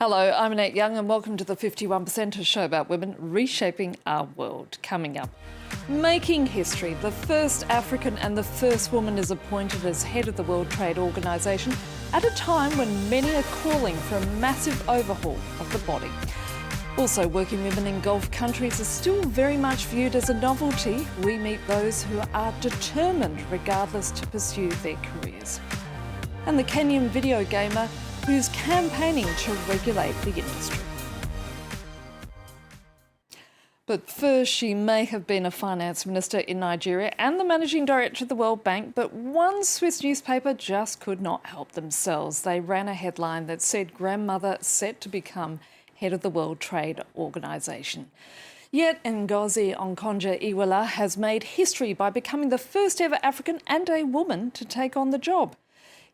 Hello, I'm Annette Young and welcome to the 51%, a show about women reshaping our world. Coming up, making history. The first African and the first woman is appointed as head of the World Trade Organization at a time when many are calling for a massive overhaul of the body. Also, working women in Gulf countries are still very much viewed as a novelty. We meet those who are determined, regardless, to pursue their careers. And the Kenyan video gamer who's campaigning to regulate the industry. But first, she may have been a finance minister in Nigeria and the managing director of the World Bank, but one Swiss newspaper just could not help themselves. They ran a headline that said grandmother set to become head of the World Trade Organization. Yet Ngozi Okonjo-Iweala has made history by becoming the first ever African and a woman to take on the job.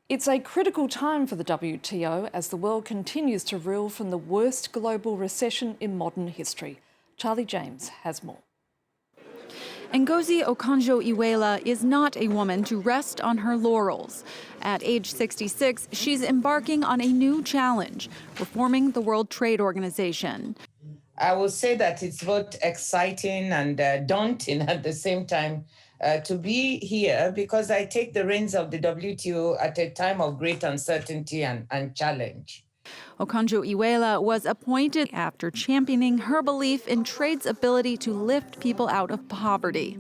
It's a critical time for the WTO as the world continues to reel from the worst global recession in modern history. Charlie James has more. Ngozi Okonjo-Iweala is not a woman to rest on her laurels. At age 66, she's embarking on a new challenge, reforming the World Trade Organization. I will say that it's both exciting and daunting at the same time to be here because I take the reins of the WTO at a time of great uncertainty and challenge. Okonjo-Iweala was appointed after championing her belief in trade's ability to lift people out of poverty.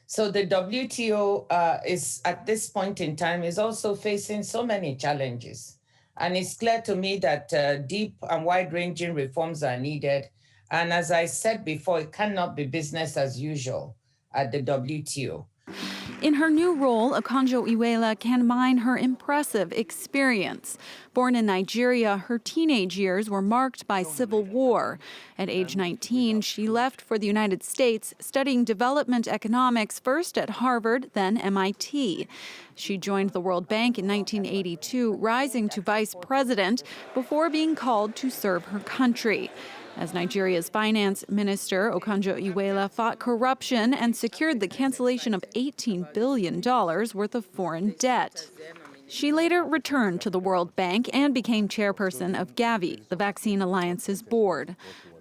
So the WTO is, at this point in time, is also facing so many challenges. And it's clear to me that deep and wide-ranging reforms are needed. And as I said before, it cannot be business as usual at the WTO. In her new role, Okonjo-Iweala can mine her impressive experience. Born in Nigeria, her teenage years were marked by civil war. At age 19, she left for the United States, studying development economics first at Harvard, then MIT. She joined the World Bank in 1982, rising to vice president before being called to serve her country. As Nigeria's finance minister, Okonjo-Iweala fought corruption and secured the cancellation of $18 billion worth of foreign debt. She later returned to the World Bank and became chairperson of Gavi, the Vaccine Alliance's board.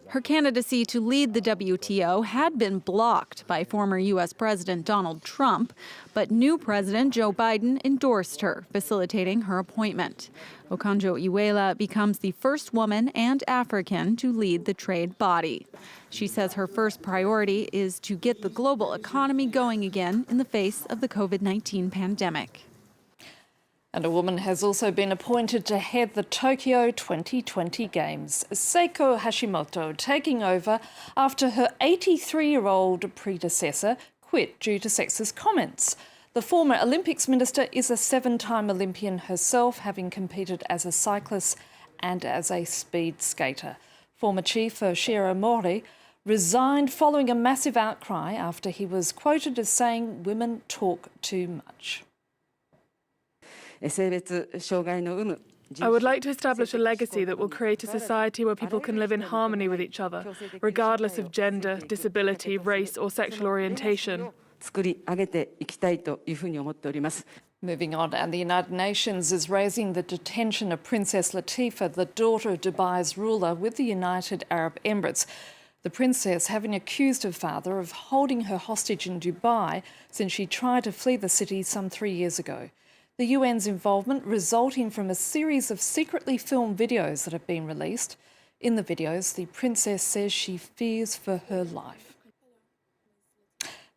Her candidacy to lead the WTO had been blocked by former U.S. President Donald Trump, but new President Joe Biden endorsed her, facilitating her appointment. Okonjo-Iweala becomes the first woman and African to lead the trade body. She says her first priority is to get the global economy going again in the face of the COVID-19 pandemic. And a woman has also been appointed to head the Tokyo 2020 Games. Seiko Hashimoto taking over after her 83-year-old predecessor quit due to sexist comments. The former Olympics minister is a 7-time Olympian herself, having competed as a cyclist and as a speed skater. Former chief Shiro Mori resigned following a massive outcry after he was quoted as saying women talk too much. I would like to establish a legacy that will create a society where people can live in harmony with each other, regardless of gender, disability, race or sexual orientation. Moving on, and the United Nations is raising the detention of Princess Latifa, the daughter of Dubai's ruler, with the United Arab Emirates. The princess having accused her father of holding her hostage in Dubai since she tried to flee the city some 3 years ago. The UN's involvement resulting from a series of secretly filmed videos that have been released. In the videos, the princess says she fears for her life.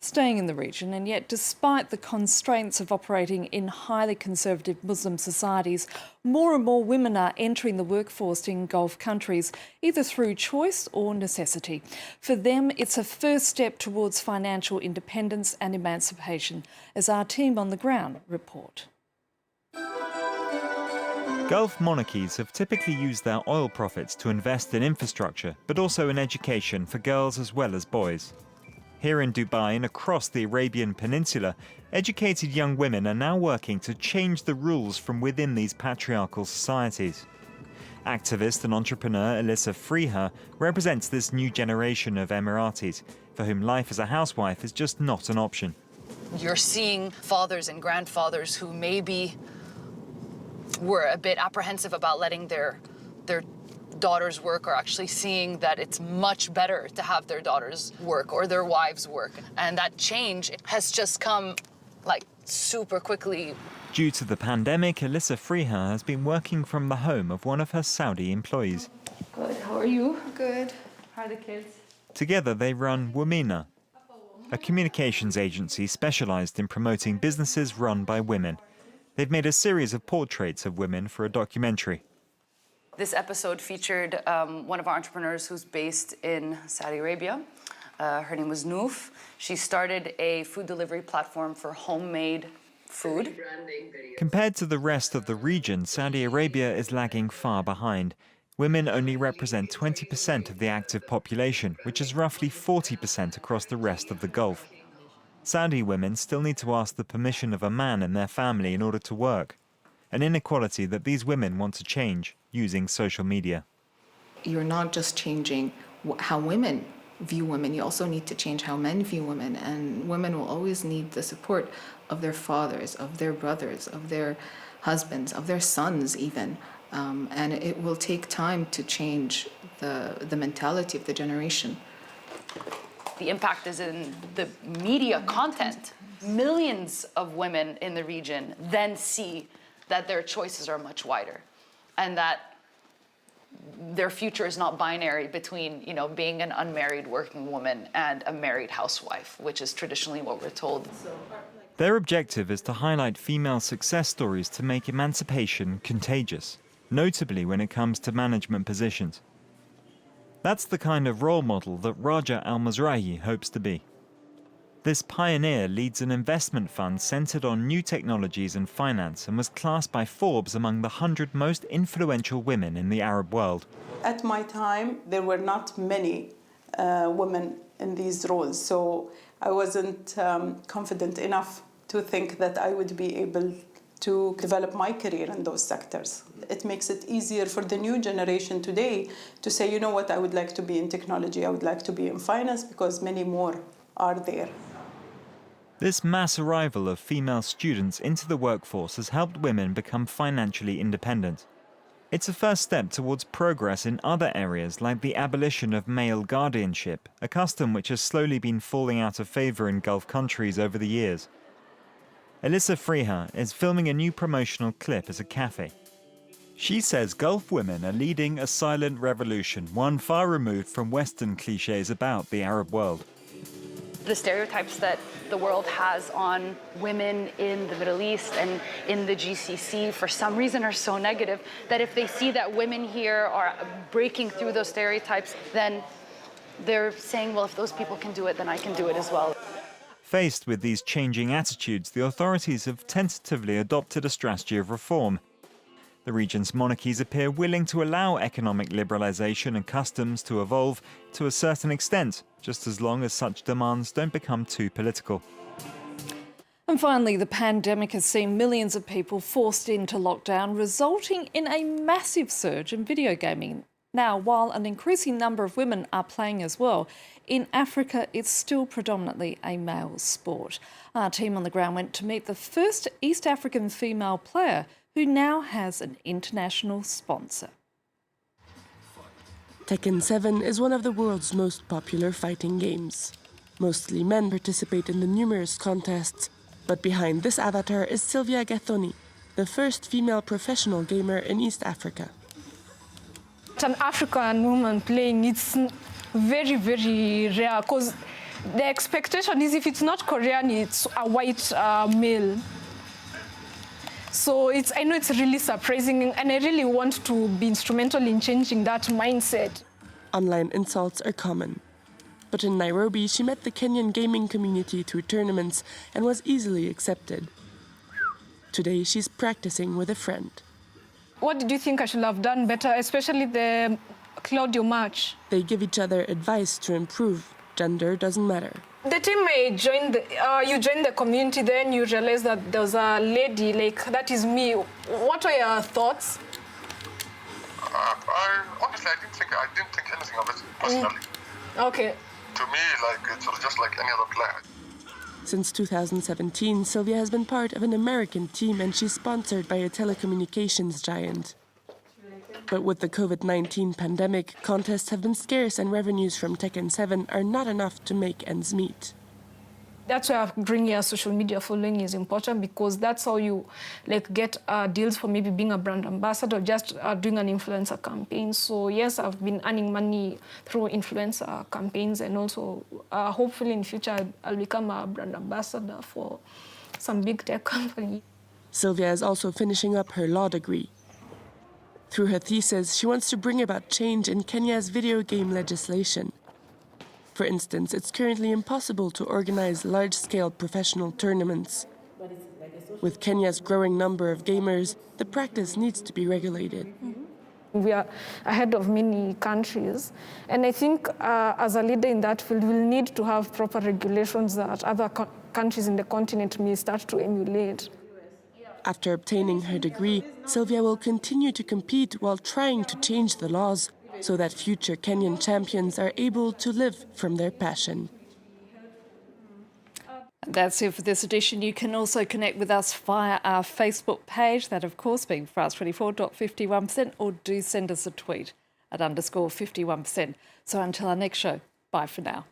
Staying in the region, and yet despite the constraints of operating in highly conservative Muslim societies, more and more women are entering the workforce in Gulf countries, either through choice or necessity. For them, it's a first step towards financial independence and emancipation, as our team on the ground report. Gulf monarchies have typically used their oil profits to invest in infrastructure, but also in education for girls as well as boys. Here in Dubai and across the Arabian Peninsula, educated young women are now working to change the rules from within these patriarchal societies. Activist and entrepreneur Elissa Freeha represents this new generation of Emiratis, for whom life as a housewife is just not an option. You're seeing fathers and grandfathers who maybe were a bit apprehensive about letting their their daughters work are actually seeing that it's much better to have their daughters work or their wives work. And that change has just come like super quickly. Due to the pandemic, Alyssa Freha has been working from the home of one of her Saudi employees. Good, how are you? Good. How are the kids? Together they run Womena, a communications agency specialized in promoting businesses run by women. They've made a series of portraits of women for a documentary. This episode featured one of our entrepreneurs who's based in Saudi Arabia. Her name was Noof. She started a food delivery platform for homemade food. Compared to the rest of the region, Saudi Arabia is lagging far behind. Women only represent 20% of the active population, which is roughly 40% across the rest of the Gulf. Saudi women still need to ask the permission of a man in their family in order to work, an inequality that these women want to change using social media. You're not just changing how women view women, you also need to change how men view women, and women will always need the support of their fathers, of their brothers, of their husbands, of their sons even. And it will take time to change the mentality of the generation. The impact is in the media content. Millions of women in the region then see that their choices are much wider and that their future is not binary between, being an unmarried working woman and a married housewife, which is traditionally what we're told. Their objective is to highlight female success stories to make emancipation contagious, notably when it comes to management positions. That's the kind of role model that Raja Al-Mazrahi hopes to be. This pioneer leads an investment fund centered on new technologies and finance and was classed by Forbes among the 100 most influential women in the Arab world. At my time, there were not many women in these roles, so I wasn't confident enough to think that I would be able to develop my career in those sectors. It makes it easier for the new generation today to say, you know what, I would like to be in technology, I would like to be in finance, because many more are there. This mass arrival of female students into the workforce has helped women become financially independent. It's a first step towards progress in other areas like the abolition of male guardianship, a custom which has slowly been falling out of favor in Gulf countries over the years. Alyssa Freha is filming a new promotional clip as a cafe. She says Gulf women are leading a silent revolution, one far removed from Western cliches about the Arab world. The stereotypes that the world has on women in the Middle East and in the GCC for some reason are so negative that if they see that women here are breaking through those stereotypes, then they're saying, well, if those people can do it, then I can do it as well. Faced with these changing attitudes, the authorities have tentatively adopted a strategy of reform. The region's monarchies appear willing to allow economic liberalization and customs to evolve to a certain extent, just as long as such demands don't become too political. And finally, the pandemic has seen millions of people forced into lockdown, resulting in a massive surge in video gaming. Now, while an increasing number of women are playing as well, in Africa it's still predominantly a male sport. Our team on the ground went to meet the first East African female player who now has an international sponsor. Tekken 7 is one of the world's most popular fighting games. Mostly men participate in the numerous contests, but behind this avatar is Sylvia Gathoni, the first female professional gamer in East Africa. An African woman playing, it's very, very rare because the expectation is if it's not Korean, it's a white male. So I know it's really surprising, and I really want to be instrumental in changing that mindset. Online insults are common. But in Nairobi, she met the Kenyan gaming community through tournaments and was easily accepted. Today, she's practicing with a friend. What did you think I should have done better, especially the Claudio match? They give each other advice to improve. Gender doesn't matter. The team you joined the community, then you realize that there was a lady, that is me. What were your thoughts? Honestly, I didn't think anything of it personally. Okay. To me, it was just like any other player. Since 2017, Sylvia has been part of an American team and she's sponsored by a telecommunications giant. But with the COVID-19 pandemic, contests have been scarce and revenues from Tekken 7 are not enough to make ends meet. That's why bringing a social media following is important, because that's how you get deals for maybe being a brand ambassador or just doing an influencer campaign. So yes, I've been earning money through influencer campaigns, and also hopefully in future I'll become a brand ambassador for some big tech company. Sylvia is also finishing up her law degree. Through her thesis, she wants to bring about change in Kenya's video game legislation. For instance, it's currently impossible to organize large-scale professional tournaments. With Kenya's growing number of gamers, the practice needs to be regulated. We are ahead of many countries, and I think as a leader in that field, we'll need to have proper regulations that other countries in the continent may start to emulate. After obtaining her degree, Sylvia will continue to compete while trying to change the laws so that future Kenyan champions are able to live from their passion. That's it for this edition. You can also connect with us via our Facebook page, that of course being France24.51%, or do send us a tweet at _51%. So until our next show, bye for now.